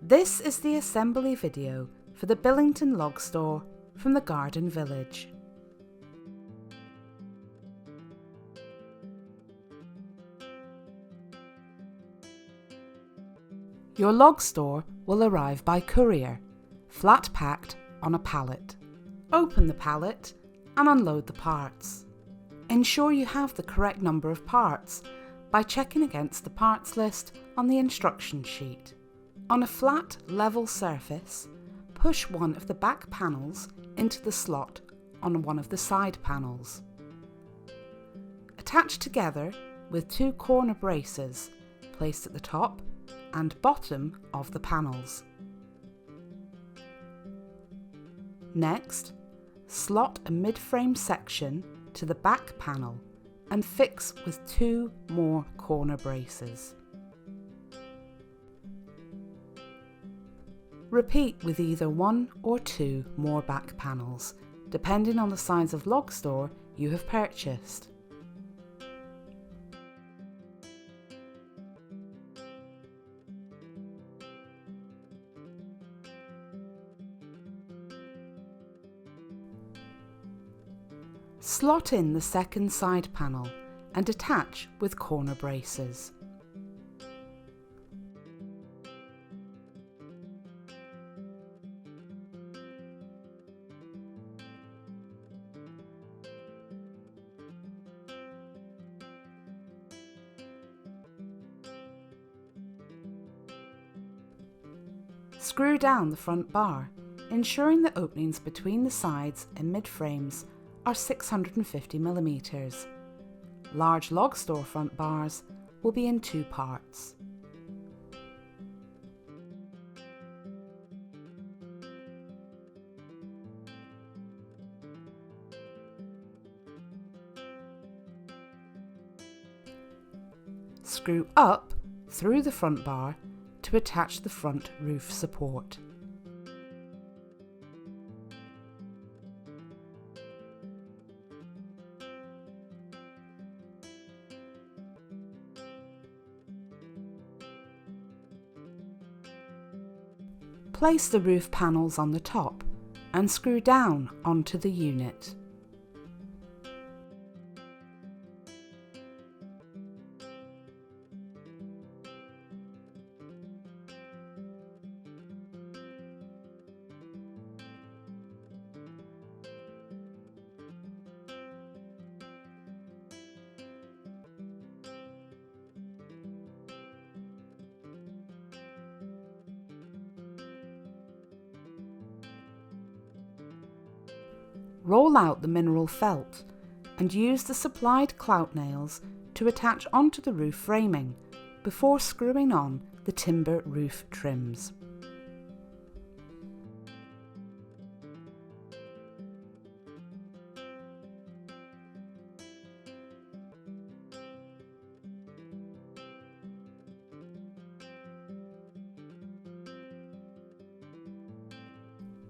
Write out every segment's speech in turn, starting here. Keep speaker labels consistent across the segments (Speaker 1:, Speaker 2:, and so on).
Speaker 1: This is the assembly video for the Billington log store from the Garden Village. Your log store will arrive by courier, flat packed on a pallet. Open the pallet and unload the parts. Ensure you have the correct number of parts by checking against the parts list on the instruction sheet. On a flat, level surface, push one of the back panels into the slot on one of the side panels. Attach together with two corner braces placed at the top and bottom of the panels. Next, slot a mid-frame section to the back panel and fix with two more corner braces. Repeat with either one or two more back panels, depending on the size of log store you have purchased. Slot in the second side panel and attach with corner braces. Screw down the front bar, ensuring the openings between the sides and mid-frames are 650 mm. Large log store front bars will be in two parts. Screw up through the front bar to attach the front roof support. Place the roof panels on the top and screw down onto the unit. Roll out the mineral felt and use the supplied clout nails to attach onto the roof framing before screwing on the timber roof trims.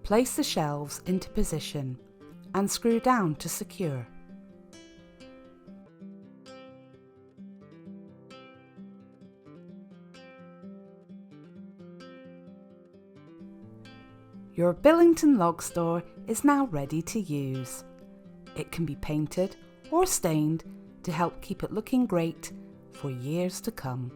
Speaker 1: Place the shelves into position and screw down to secure. Your Billington log store is now ready to use. It can be painted or stained to help keep it looking great for years to come.